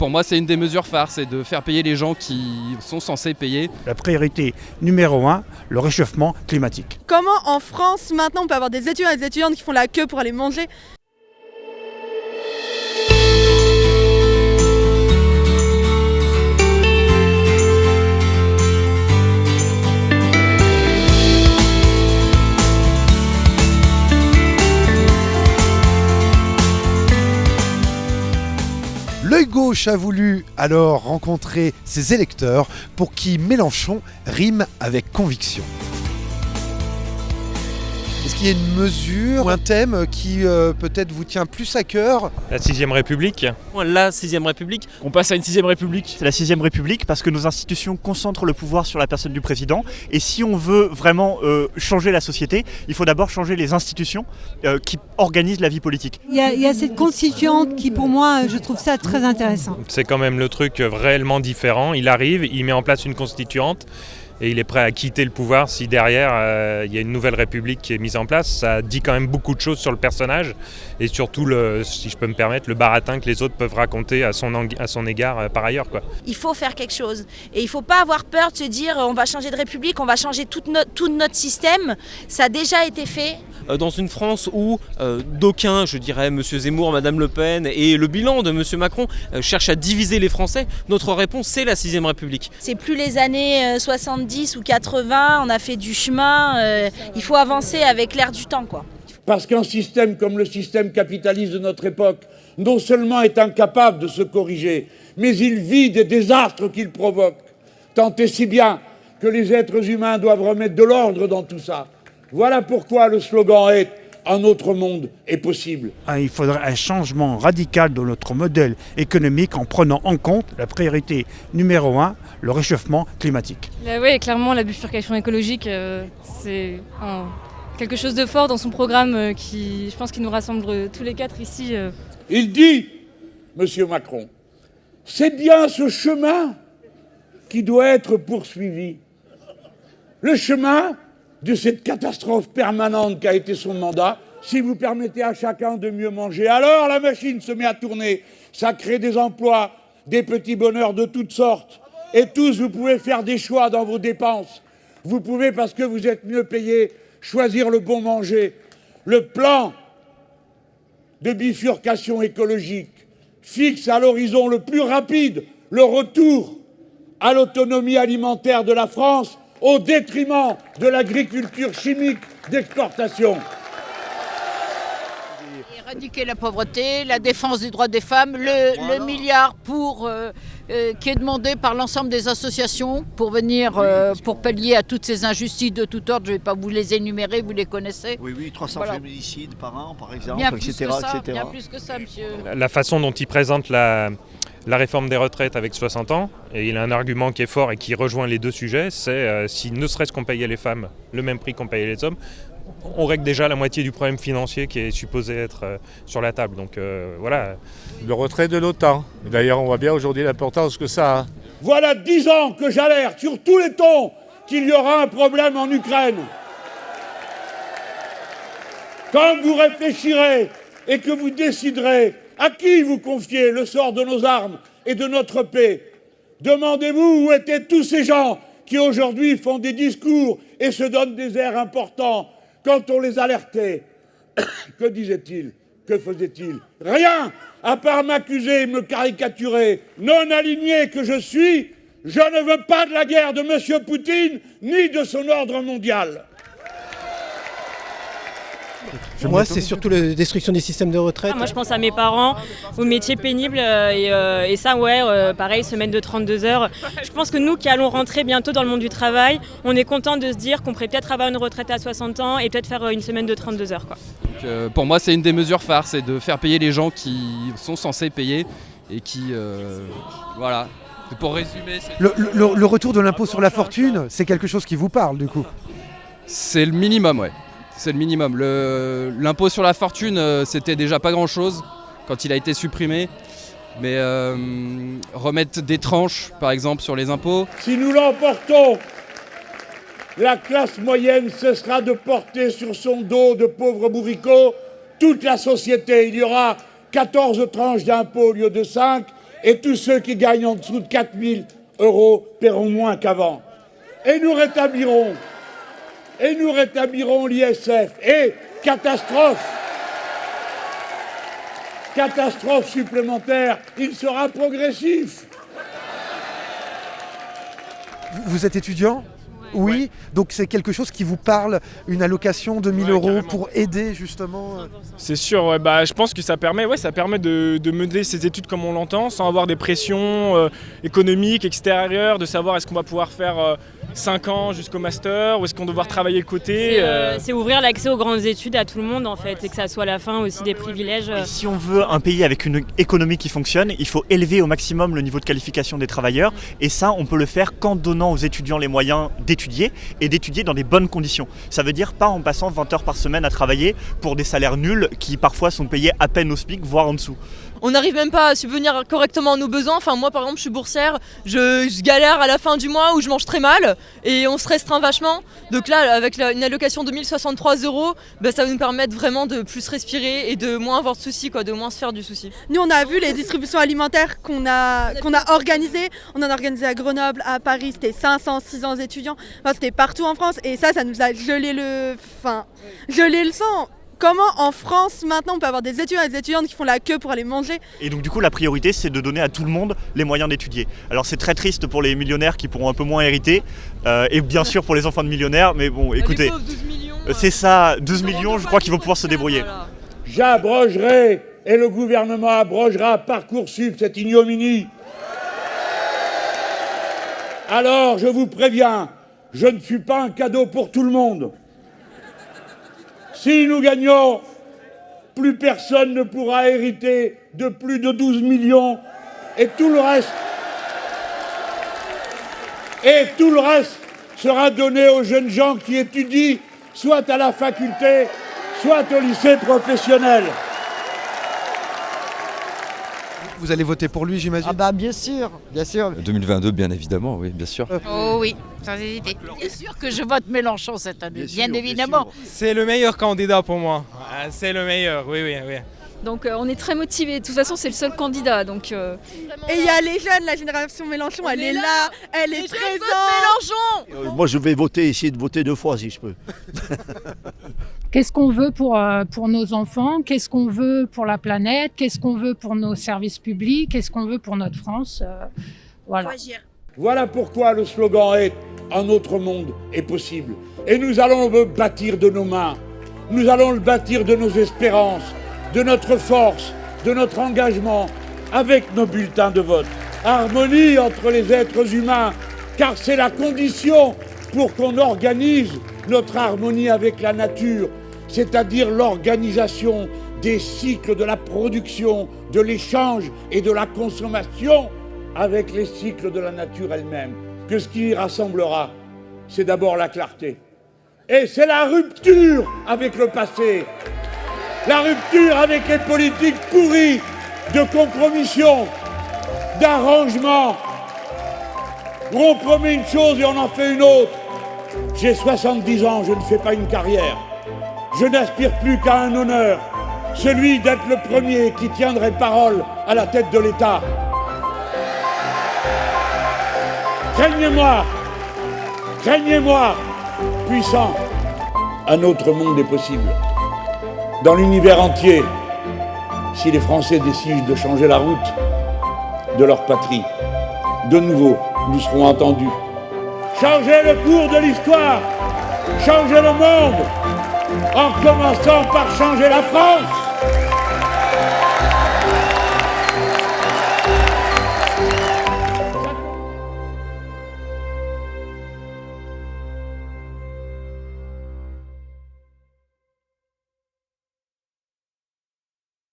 Pour moi, c'est une des mesures phares, c'est de faire payer les gens qui sont censés payer. La priorité numéro 1, le réchauffement climatique. Comment en France maintenant on peut avoir des étudiants et des étudiantes qui font la queue pour aller manger ? L'œil gauche a voulu alors rencontrer ses électeurs pour qui Mélenchon rime avec conviction. Est-ce qu'il y a une mesure ou un thème qui peut-être vous tient plus à cœur ? La 6ème République. La 6ème République. On passe à une 6ème République. C'est la 6ème République parce que nos institutions concentrent le pouvoir sur la personne du président. Et si on veut vraiment changer la société, il faut d'abord changer les institutions qui organisent la vie politique. Il y a cette constituante qui, pour moi, je trouve ça très intéressant. C'est quand même le truc réellement différent. Il arrive, il met en place une constituante. Et il est prêt à quitter le pouvoir si derrière il y a une nouvelle république qui est mise en place. Ça dit quand même beaucoup de choses sur le personnage et surtout, si je peux me permettre, le baratin que les autres peuvent raconter à son égard par ailleurs, quoi. Il faut faire quelque chose et il ne faut pas avoir peur de se dire on va changer de république, on va changer tout notre système. Ça a déjà été fait. Dans une France où d'aucuns, je dirais M. Zemmour, Mme Le Pen et le bilan de M. Macron cherchent à diviser les Français, notre réponse c'est la 6ème République. C'est plus les années 70 ou 80, on a fait du chemin, il faut avancer avec l'air du temps, quoi. Parce qu'un système comme le système capitaliste de notre époque, non seulement est incapable de se corriger, mais il vit des désastres qu'il provoque. Tant et si bien que les êtres humains doivent remettre de l'ordre dans tout ça. Voilà pourquoi le slogan est « Un autre monde est possible ». Il faudrait un changement radical de notre modèle économique en prenant en compte la priorité numéro 1, le réchauffement climatique. Oui, clairement, la bifurcation écologique, c'est quelque chose de fort dans son programme qui, je pense, qui nous rassemble tous les quatre ici. Il dit, M. Macron, c'est bien ce chemin qui doit être poursuivi. Le chemin de cette catastrophe permanente qu'a été son mandat. Si vous permettez à chacun de mieux manger, alors la machine se met à tourner. Ça crée des emplois, des petits bonheurs de toutes sortes. Et tous, vous pouvez faire des choix dans vos dépenses. Vous pouvez, parce que vous êtes mieux payés, choisir le bon manger. Le plan de bifurcation écologique fixe à l'horizon le plus rapide le retour à l'autonomie alimentaire de la France au détriment de l'agriculture chimique d'exportation. Éradiquer la pauvreté, la défense des droits des femmes, le milliard qui est demandé par l'ensemble des associations pour venir, pour pallier à toutes ces injustices de tout ordre. Je ne vais pas vous les énumérer, vous les connaissez. Oui, 300 féminicides par an, par exemple, bien etc. Bien plus que ça, monsieur. La façon dont il présente la réforme des retraites avec 60 ans, et il a un argument qui est fort et qui rejoint les deux sujets, c'est si ne serait-ce qu'on payait les femmes le même prix qu'on payait les hommes, on règle déjà la moitié du problème financier qui est supposé être sur la table. Donc voilà. Le retrait de l'OTAN. D'ailleurs, on voit bien aujourd'hui l'importance que ça a. Voilà 10 ans que j'alerte sur tous les tons qu'il y aura un problème en Ukraine. Quand vous réfléchirez et que vous déciderez à qui vous confiez le sort de nos armes et de notre paix, demandez-vous où étaient tous ces gens qui aujourd'hui font des discours et se donnent des airs importants. Quand on les alertait, que disaient-ils? Que faisaient-ils? Rien, à part m'accuser et me caricaturer. Non aligné que je suis, je ne veux pas de la guerre de M. Poutine, ni de son ordre mondial. Moi, c'est surtout la destruction des systèmes de retraite. Moi, je pense à mes parents, aux métiers pénibles et ça, pareil, semaine de 32 heures. Je pense que nous qui allons rentrer bientôt dans le monde du travail, on est content de se dire qu'on pourrait peut-être avoir une retraite à 60 ans et peut-être faire une semaine de 32 heures, quoi. Donc, pour moi, c'est une des mesures phares, c'est de faire payer les gens qui sont censés payer et qui, voilà. Pour résumer, le retour de l'impôt sur la fortune, c'est quelque chose qui vous parle, du coup? C'est le minimum, ouais. C'est le minimum. L'impôt sur la fortune, c'était déjà pas grand-chose quand il a été supprimé. Mais remettre des tranches, par exemple, sur les impôts. Si nous l'emportons, la classe moyenne cessera de porter sur son dos de pauvres bourricots toute la société. Il y aura 14 tranches d'impôts au lieu de 5 Et tous ceux qui gagnent en dessous de 4 000 € paieront moins qu'avant. Et nous rétablirons l'ISF. Et catastrophe supplémentaire, il sera progressif. Vous êtes étudiant ? Oui, donc c'est quelque chose qui vous parle, une allocation de 1 000 € pour aider justement C'est sûr, ouais, je pense que ça permet de mener ses études comme on l'entend, sans avoir des pressions économiques, extérieures, de savoir est-ce qu'on va pouvoir faire 5 ans jusqu'au master ou est-ce qu'on va devoir travailler de côté. C'est ouvrir l'accès aux grandes études à tout le monde en fait, et que ça soit à la fin aussi des privilèges. Et si on veut un pays avec une économie qui fonctionne, il faut élever au maximum le niveau de qualification des travailleurs, et ça on peut le faire qu'en donnant aux étudiants les moyens d'étudier et d'étudier dans des bonnes conditions. Ça veut dire pas en passant 20 heures par semaine à travailler pour des salaires nuls qui parfois sont payés à peine au SMIC, voire en dessous. On n'arrive même pas à subvenir correctement à nos besoins. Enfin, moi, par exemple, je suis boursière, je galère à la fin du mois où je mange très mal et on se restreint vachement. Donc là, avec une allocation de 1 063 €, ça va nous permettre vraiment de plus respirer et de moins avoir de soucis, de moins se faire du souci. Nous, on a vu les distributions alimentaires qu'on a organisées. On en a organisé à Grenoble, à Paris, c'était 500, 600 étudiants. Enfin, c'était partout en France et ça nous a gelé le sang. Comment en France maintenant on peut avoir des étudiants et des étudiantes qui font la queue pour aller manger? Et donc du coup la priorité c'est de donner à tout le monde les moyens d'étudier. Alors c'est très triste pour les millionnaires qui pourront un peu moins hériter et bien sûr pour les enfants de millionnaires, mais bon écoutez, c'est ça, 12 millions je crois qu'ils vont pouvoir se débrouiller. J'abrogerai et le gouvernement abrogera Parcoursup, cette ignominie. Alors je vous préviens, je ne suis pas un cadeau pour tout le monde. Si nous gagnons, plus personne ne pourra hériter de plus de 12 millions et tout le reste sera donné aux jeunes gens qui étudient soit à la faculté, soit au lycée professionnel. Vous allez voter pour lui, j'imagine ? Ah bah bien sûr. 2022, bien évidemment, oui, bien sûr. Oh oui, sans hésiter. Bien sûr que je vote Mélenchon cette année, bien évidemment. C'est le meilleur candidat pour moi. C'est le meilleur, oui. Donc on est très motivés. De toute façon, c'est le seul candidat. Donc, Et il y a les jeunes, la génération Mélenchon, elle est là, elle est présente. Mélenchon. Moi, je vais essayer de voter 2 fois si je peux. Qu'est-ce qu'on veut pour nos enfants? Qu'est-ce qu'on veut pour la planète? Qu'est-ce qu'on veut pour nos services publics? Qu'est-ce qu'on veut pour notre France? Voilà. Voilà pourquoi le slogan est « Un autre monde est possible ». Et nous allons le bâtir de nos mains. Nous allons le bâtir de nos espérances, de notre force, de notre engagement, avec nos bulletins de vote. Harmonie entre les êtres humains, car c'est la condition pour qu'on organise notre harmonie avec la nature, c'est-à-dire l'organisation des cycles de la production, de l'échange et de la consommation avec les cycles de la nature elle-même. Que ce qui rassemblera, c'est d'abord la clarté. Et c'est la rupture avec le passé, la rupture avec les politiques pourries de compromission, d'arrangement, où on promet une chose et on en fait une autre. J'ai 70 ans, je ne fais pas une carrière. Je n'aspire plus qu'à un honneur, celui d'être le premier qui tiendrait parole à la tête de l'État. Craignez-moi, puissant. Un autre monde est possible. Dans l'univers entier, si les Français décident de changer la route de leur patrie, de nouveau, nous serons entendus. Changer le cours de l'histoire, changer le monde, en commençant par changer la France.